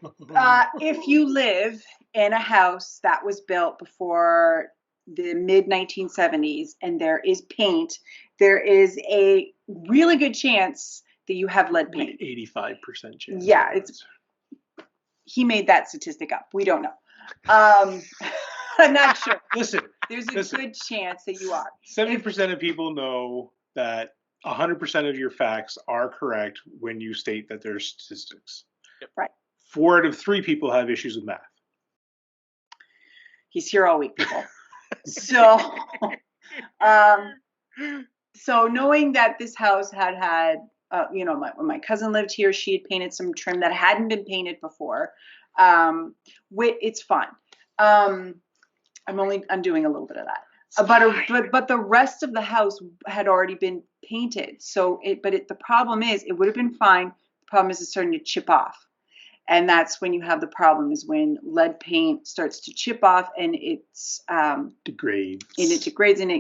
if you live in a house that was built before the mid 1970s and there is paint, there is a really good chance that you have lead paint. 85% chance. Yeah, he made that statistic up. We don't know. I'm not sure. Listen, there's a good chance that you are. 70% of people know that 100% of your facts are correct when you state that there's statistics. Right. 4 out of 3 people have issues with math. He's here all week, people. So, So knowing that this house had, when my cousin lived here, she had painted some trim that hadn't been painted before. It's fun. I'm doing a little bit of that. But the rest of the house had already been painted. So the problem is it would have been fine. The problem is it's starting to chip off. And that's when you have the problem, is when lead paint starts to chip off and it's degrades. And it degrades, and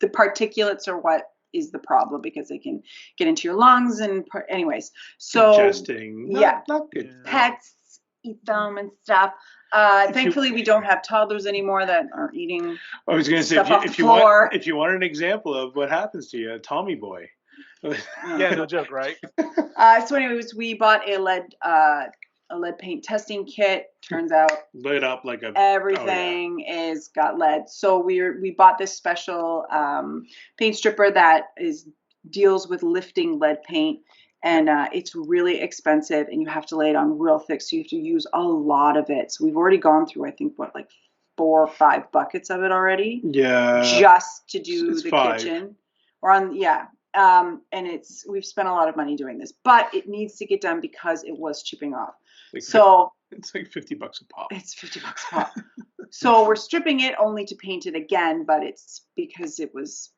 the particulates are what is the problem, because they can get into your lungs and anyways. So congesting. Not good. Pets eat them and stuff. Thankfully, we don't have toddlers anymore that are eating. I was going to say, if you want an example of what happens to you, Tommy boy. Yeah, no joke, right? So anyways, we bought a lead paint testing kit. Turns out lit up like everything is got lead. So we bought this special paint stripper that deals with lifting lead paint, and it's really expensive, and you have to lay it on real thick, so you have to use a lot of it. So we've already gone through, I think, like 4 or 5 buckets of it already. Yeah. Just to do the 5. kitchen. And we've spent a lot of money doing this, but it needs to get done because it was chipping off. It's like $50 a pop. It's $50 a pop. So we're stripping it only to paint it again, but it's because it was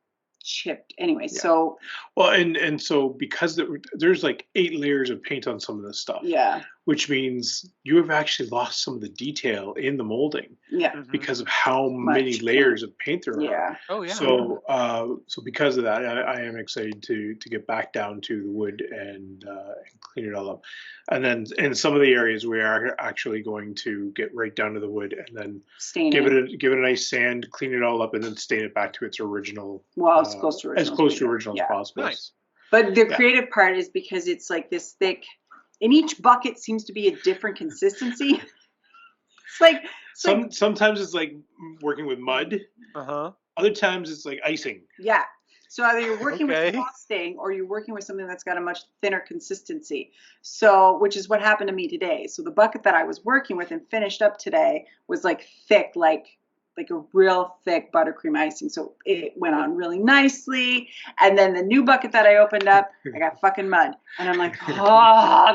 chipped anyway. Yeah. So and so because there's like 8 layers of paint on some of this stuff. Yeah. Which means you have actually lost some of the detail in the molding. Yeah. Because of how many layers of paint there are. Yeah. Oh yeah. So because of that, I am excited to get back down to the wood and clean it all up. And then in some of the areas we are actually going to get right down to the wood and then give it a nice sand, clean it all up, and then stain it back to its original. Well, as close to original as possible. Nice. But the creative part is because it's like this thick. And each bucket seems to be a different consistency. Sometimes it's like working with mud. Other times it's like icing. Yeah. So either you're working with frosting or you're working with something that's got a much thinner consistency. So, which is what happened to me today. So the bucket that I was working with and finished up today was like thick, like a real thick buttercream icing. So it went on really nicely. And then the new bucket that I opened up, I got fucking mud. And I'm like,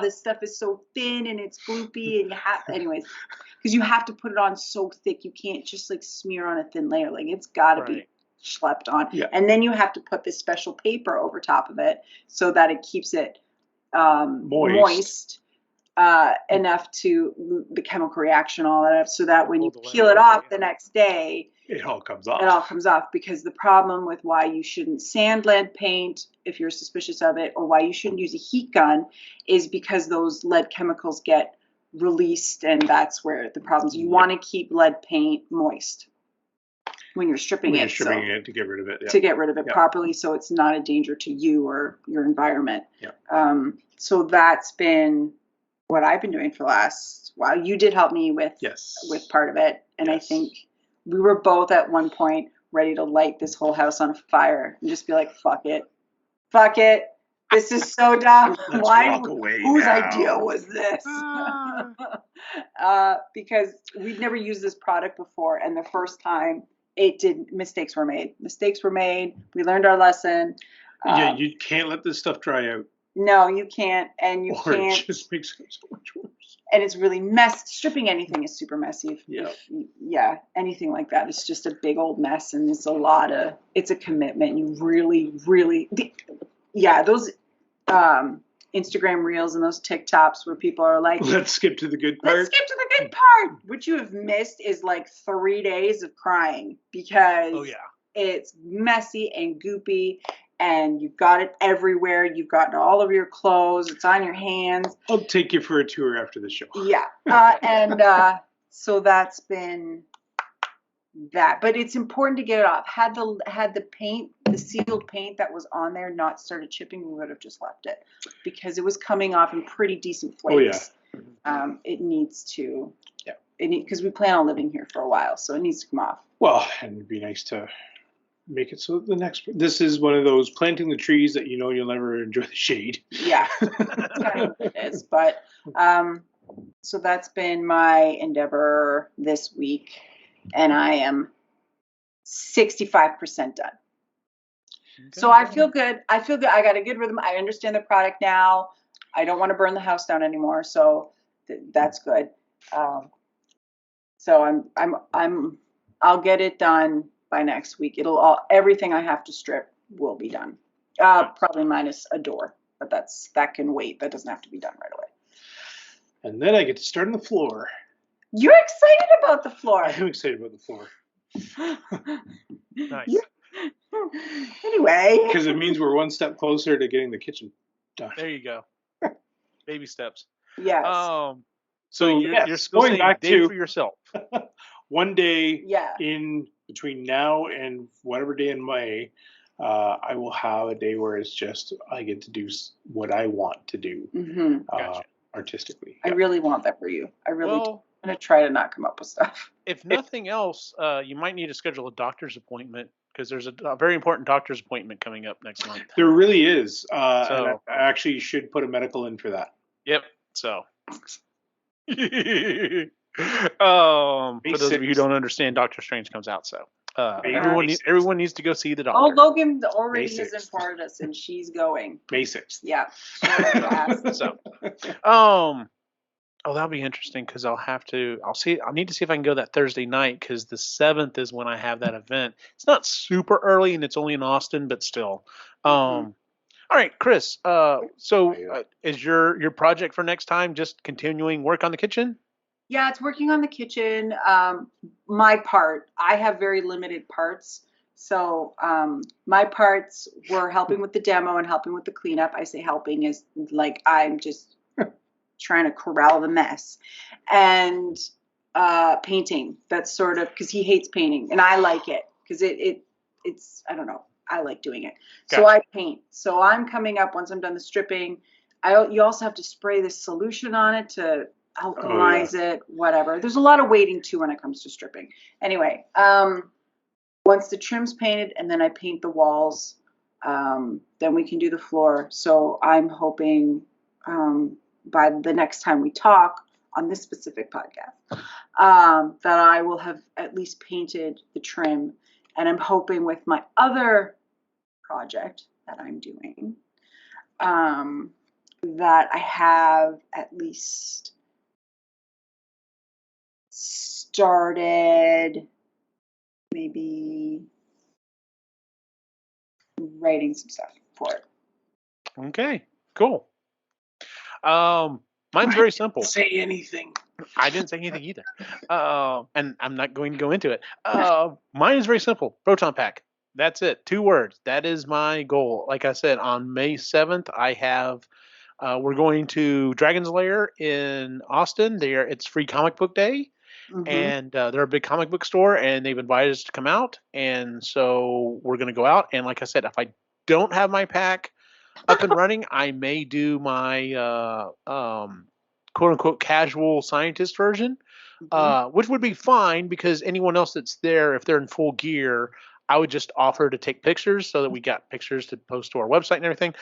this stuff is so thin and it's gloopy. And anyways, because you have to put it on so thick. You can't just like smear on a thin layer. Like it's got to be schlepped on. Yeah. And then you have to put this special paper over top of it so that it keeps it moist. Enough to the chemical reaction, all that, so that when you peel it off the next day, it all comes off. Because the problem with why you shouldn't sand lead paint if you're suspicious of it, or why you shouldn't use a heat gun, is because those lead chemicals get released, and that's where the problems. You want to keep lead paint moist when you're stripping it. To get rid of it. Yeah. To get rid of it properly, so it's not a danger to you or your environment. Yeah. So that's been what I've been doing for the last while. You did help me with part of it, and I think we were both at one point ready to light this whole house on fire and just be like, fuck it, this is so dumb. Whose idea was this? Because we'd never used this product before, and the first time mistakes were made. We learned our lesson. You can't let this stuff dry out. No, you can't, and you can't. It just makes it so much worse. And it's really stripping anything is super messy. Anything like that. It's just a big old mess, and it's a commitment. You really, really, those Instagram reels and those TikToks where people are like, let's skip to the good part. What you have missed is like 3 days of crying because it's messy and goopy. And you've got it everywhere. You've got all of your clothes. It's on your hands. I'll take you for a tour after the show. Yeah. So that's been that. But it's important to get it off. Had the paint, the sealed paint that was on there not started chipping, we would have just left it. Because it was coming off in pretty decent flakes. It needs to. Yeah. Because we plan on living here for a while. So it needs to come off. Well, and it'd be nice to make it so this is one of those planting the trees that you'll never enjoy the shade. Yeah, that's kind of what it is. But so that's been my endeavor this week, and I am 65% done. So I feel good. I got a good rhythm. I understand the product now. I don't want to burn the house down anymore. So that's good. So I'll get it done by next week. Everything I have to strip will be done. Probably minus a door, but that can wait. That doesn't have to be done right away. And then I get to start on the floor. You're excited about the floor. I am excited about the floor. Nice. Anyway. Because it means we're one step closer to getting the kitchen done. There you go. Baby steps. Yes. So you're still going saying back day to for yourself. one day Yeah. in between now and whatever day in May, I will have a day where it's just I get to do what I want to do Gotcha. artistically. I really want that for you. I'm Well, going to try to not come up with stuff. if nothing else, you might need to schedule a doctor's appointment because there's a very important doctor's appointment coming up next month. There really is. And I So- actually should put a medical in for that. Yep. So. For those of you who don't understand, Doctor Strange comes out. So everyone needs to go see the doctor. Oh, Logan already May has 6th. informed us, and she's going. May 6th. Yeah. So, that'll be interesting because I'll need to see if I can go that Thursday night because the 7th is when I have that event. It's not super early and it's only in Austin, but still. All right, Kris. Is your project for next time just continuing work on the kitchen? Yeah, it's working on the kitchen. My part, I have very limited parts. So my parts were helping with the demo and helping with the cleanup. I say helping is like I'm just trying to corral the mess. And painting, that's sort of, because he hates painting and I like it because it's, I don't know, I like doing it. Gotcha. So I paint. So I'm coming up once I'm done the stripping. You also have to spray this solution on it to alkalize it, whatever. There's a lot of waiting too when it comes to stripping. Anyway, once the trim's painted and then I paint the walls, then we can do the floor. So I'm hoping by the next time we talk on this specific podcast, that I will have at least painted the trim. And I'm hoping with my other project that I'm doing, that I have at least started maybe writing some stuff for it. Okay, cool. Mine's very simple. Say anything. I didn't say anything either. And I'm not going to go into it. Mine is very simple. Proton pack. That's it. 2 words. That is my goal. Like I said, on May 7th, I have, we're going to Dragon's Lair in Austin. It's free comic book day. And they're a big comic book store and they've invited us to come out. And so we're going to go out. And like I said, if I don't have my pack up and running, I may do my quote unquote casual scientist version, which would be fine because anyone else that's there, if they're in full gear, I would just offer to take pictures so that we got pictures to post to our website and everything.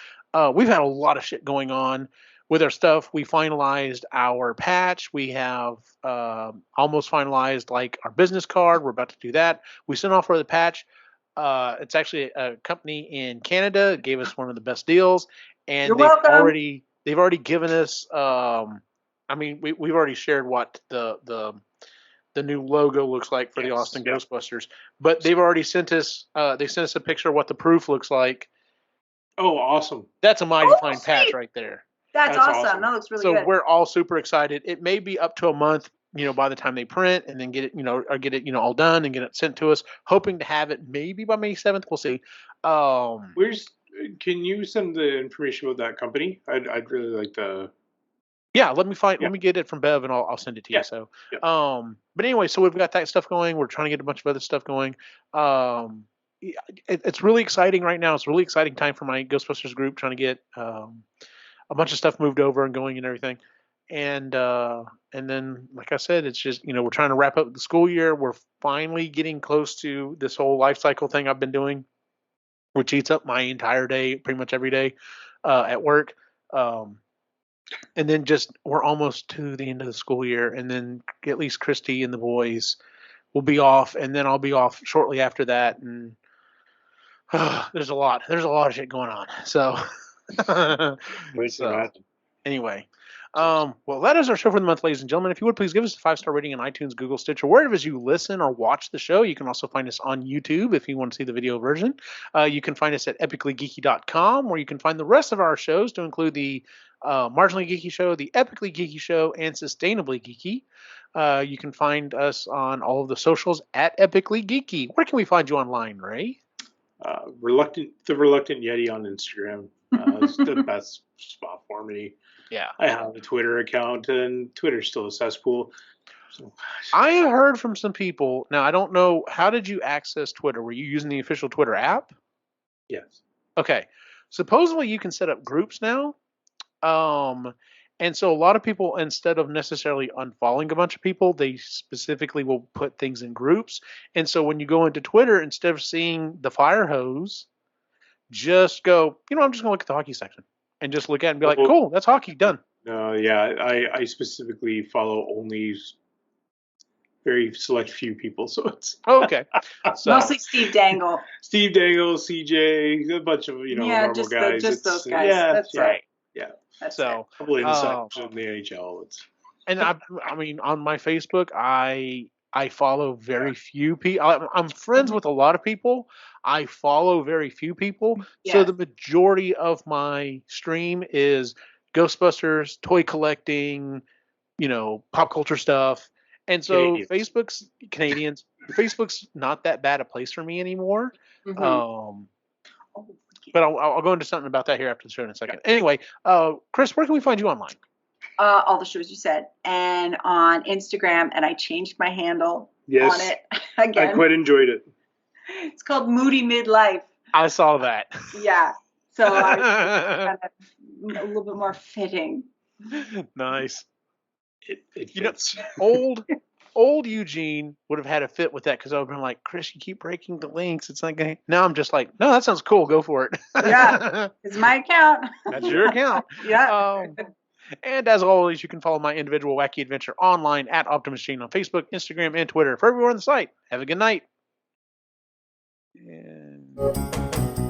We've had a lot of shit going on with our stuff. We finalized our patch. We have almost finalized like our business card. We're about to do that. We sent off for the patch. It's actually a company in Canada gave us one of the best deals, and they've already given us. We've already shared what the new logo looks like for the Austin Ghostbusters, but they've already sent us. They sent us a picture of what the proof looks like. Oh, awesome! That's a mighty fine patch right there. That's awesome. That looks really good. So we're all super excited. It may be up to a month, by the time they print and then get it, all done and get it sent to us. Hoping to have it maybe by May 7th. We'll see. Can you send the information about that company? I'd really like to. Yeah, let me get it from Bev and I'll send it to you. So, but anyway, so we've got that stuff going. We're trying to get a bunch of other stuff going. It's really exciting right now. It's a really exciting time for my Ghostbusters group, trying to get a bunch of stuff moved over and going and everything. And then, like I said, it's just, we're trying to wrap up the school year. We're finally getting close to this whole life cycle thing I've been doing, which eats up my entire day, pretty much every day at work. And then we're almost to the end of the school year. And then at least Christy and the boys will be off. And then I'll be off shortly after that. And There's a lot of shit going on. So, so anyway. Well, that is our show for the month, ladies and gentlemen. If you would please give us a 5-star rating on iTunes, Google, Stitcher, wherever you listen or watch the show. You can also find us on YouTube if you want to see the video version. You can find us at epicallygeeky.com, where you can find the rest of our shows, to include the Marginally Geeky Show, the Epically Geeky Show, and Sustainably Geeky. You can find us on all of the socials at Epically Geeky. Where can we find you online, Ray? The Reluctant Yeti on Instagram. It's the best spot for me. Yeah. I have a Twitter account, and Twitter's still a cesspool. So. I have heard from some people. Now, I don't know. How did you access Twitter? Were you using the official Twitter app? Yes. Okay. Supposedly, you can set up groups now. And so a lot of people, instead of necessarily unfollowing a bunch of people, they specifically will put things in groups. And so when you go into Twitter, instead of seeing the fire hose, just go, I'm just going to look at the hockey section. And just look at it and be like, cool, that's hockey, done. Yeah, I specifically follow only very select few people, so it's okay. So, mostly Steve Dangle, CJ, a bunch of normal guys. Just those guys. Yeah, that's right. Yeah. That's so a couple insiders in the NHL. And I mean, on my Facebook, I follow very few people. I'm friends with a lot of people. I follow very few people. Yes. So the majority of my stream is Ghostbusters, toy collecting, pop culture stuff. And so Canadians. Facebook's not that bad a place for me anymore. Mm-hmm. But I'll go into something about that here after the show in a second. Yeah. Anyway, Kris, where can we find you online? All the shows you said, and on Instagram, and I changed my handle on it again. I quite enjoyed it. It's called Moody Midlife. I saw that. Yeah, so I a little bit more fitting. Nice. It fits. Old Eugene would have had a fit with that, because I would have been like, Kris, you keep breaking the links. It's not going to. Now I'm just like, no, that sounds cool. Go for it. Yeah, it's my account. That's your account. Yeah. And as always, you can follow my individual wacky adventure online at Optimus Gene on Facebook, Instagram, and Twitter. For everyone on the site, have a good night. And...